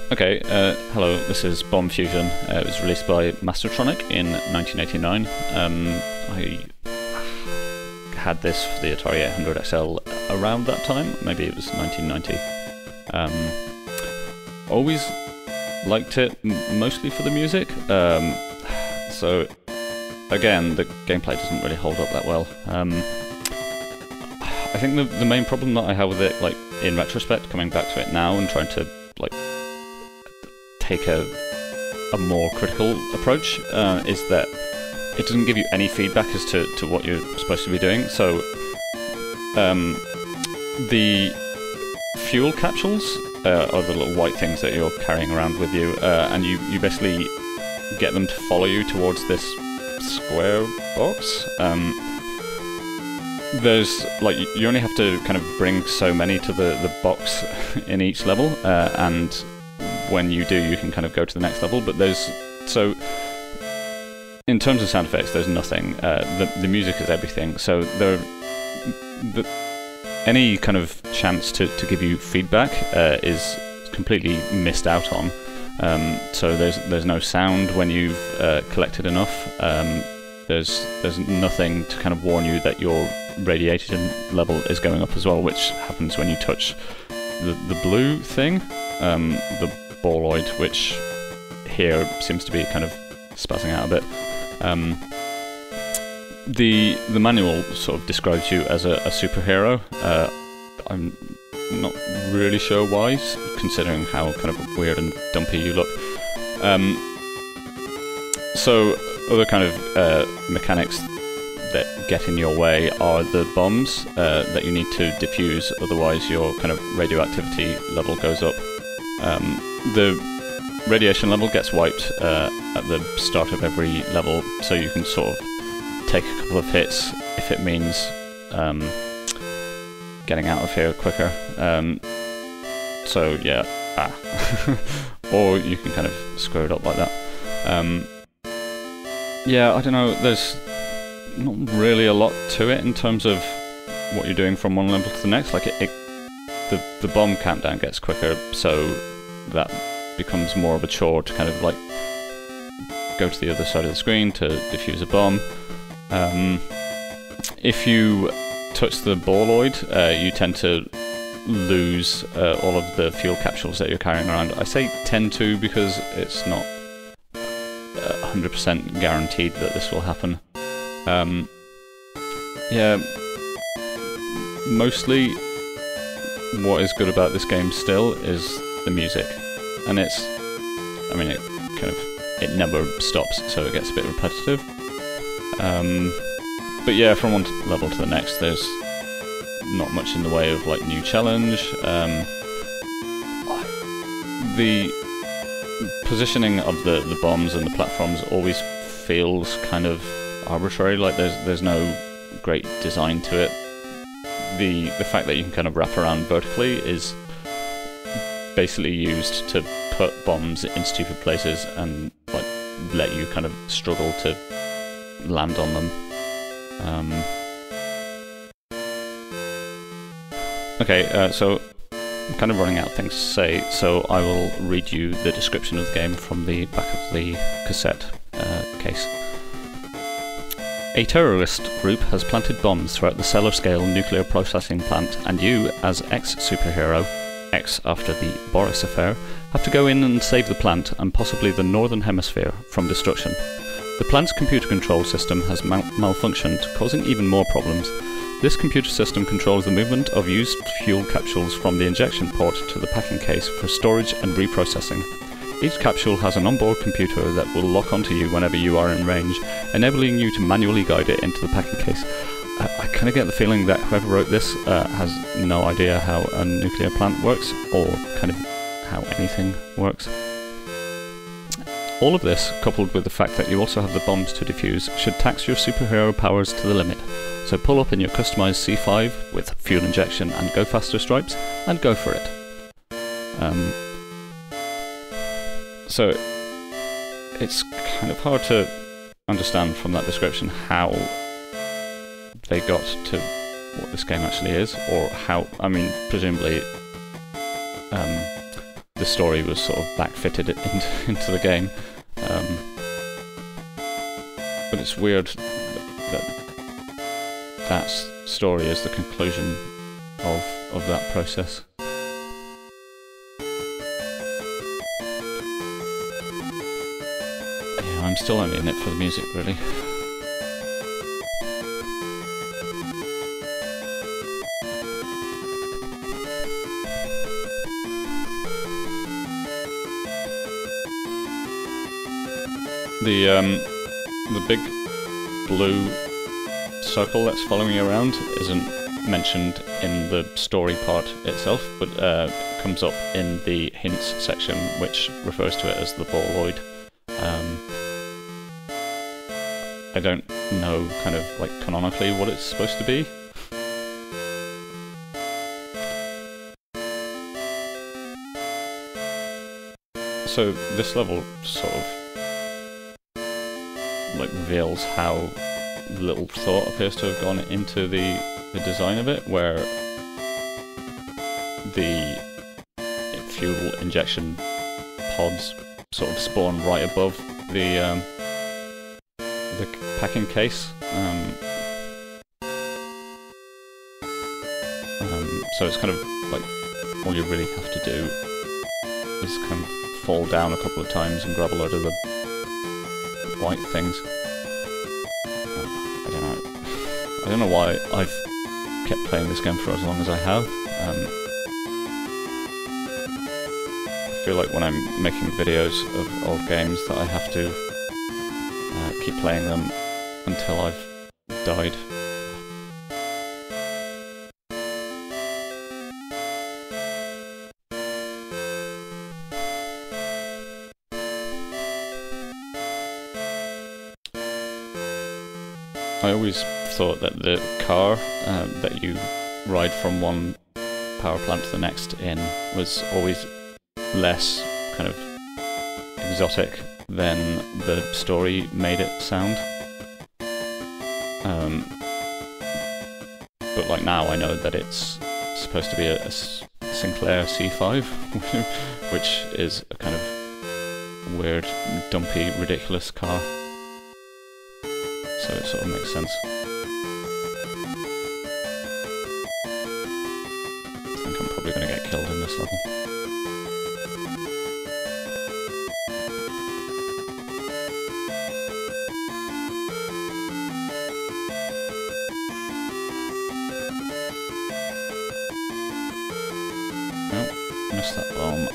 Okay, hello, this is Bomb Fusion. It was released by Mastertronic in 1989. I had this for the Atari 800XL around that time, maybe it was 1990. Always liked it, mostly for the music. So, again, the gameplay doesn't really hold up that well. I think the main problem that I have with it, like, in retrospect, coming back to it now and trying to, like, take a more critical approach, is that it doesn't give you any feedback as to what you're supposed to be doing. So, the fuel capsules are the little white things that you're carrying around with you, and you basically get them to follow you towards this square box. There's, like, you only have to kind of bring so many to the box in each level, and when you do, you can kind of go to the next level, but so in terms of sound effects, there's nothing. The music is everything, so any kind of chance to give you feedback is completely missed out on. So there's no sound when you've collected enough. There's nothing to kind of warn you that your radiation level is going up as well, which happens when you touch the blue thing, the boloid, which here seems to be kind of spazzing out a bit. The manual sort of describes you as a superhero. I'm not really sure why, considering how kind of weird and dumpy you look. So other kind of mechanics that get in your way are the bombs that you need to defuse, otherwise your kind of radioactivity level goes up. The radiation level gets wiped at the start of every level, so you can sort of take a couple of hits if it means getting out of here quicker. So yeah, or you can kind of screw it up like that. Yeah, I don't know, there's not really a lot to it in terms of what you're doing from one level to the next. Like the bomb countdown gets quicker, so that becomes more of a chore to kind of like go to the other side of the screen to defuse a bomb. If you touch the boloid, you tend to lose all of the fuel capsules that you're carrying around. I say tend to because it's not 100% guaranteed that this will happen. Yeah, mostly what is good about this game still is the music, and it never stops, so it gets a bit repetitive. But yeah, from one level to the next, there's not much in the way of like new challenge. The positioning of the bombs and the platforms always feels kind of arbitrary. Like there's no great design to it. The fact that you can kind of wrap around vertically is basically used to put bombs in stupid places and like let you kind of struggle to land on them. Okay, so I'm kind of running out of things to say, so I will read you the description of the game from the back of the cassette case. A terrorist group has planted bombs throughout the Cellar-scale nuclear processing plant, and you, as ex-superhero, X after the Boris affair, have to go in and save the plant and possibly the Northern Hemisphere from destruction. The plant's computer control system has malfunctioned, causing even more problems. This computer system controls the movement of used fuel capsules from the injection port to the packing case for storage and reprocessing. Each capsule has an onboard computer that will lock onto you whenever you are in range, enabling you to manually guide it into the packing case. I kind of get the feeling that whoever wrote this has no idea how a nuclear plant works, or kind of how anything works. All of this, coupled with the fact that you also have the bombs to defuse, should tax your superhero powers to the limit. So pull up in your customised C5 with fuel injection and go faster stripes, and go for it. So it's kind of hard to understand from that description how they got to what this game actually is, or how, I mean, presumably the story was sort of backfitted into the game. But it's weird that story is the conclusion of that process. Yeah, I'm still only in it for the music, really. The big blue circle that's following you around isn't mentioned in the story part itself, but comes up in the hints section, which refers to it as the boloid. I don't know kind of like canonically what it's supposed to be. So this level sort of like reveals how little thought appears to have gone into the design of it, where the fuel injection pods sort of spawn right above the packing case. So it's kind of like all you really have to do is kind of fall down a couple of times and grab a load of the white things. I don't know why I've kept playing this game for as long as I have. I feel like when I'm making videos of old games that I have to keep playing them until I've died. I always thought that the car that you ride from one power plant to the next in was always less kind of exotic than the story made it sound. But like now I know that it's supposed to be a Sinclair C5, which is a kind of weird, dumpy, ridiculous car. So it sort of makes sense. I think I'm probably going to get killed in this level. Oh, missed that bomb.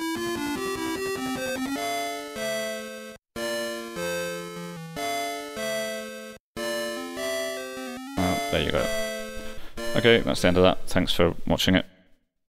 There you go. Okay, that's the end of that. Thanks for watching it.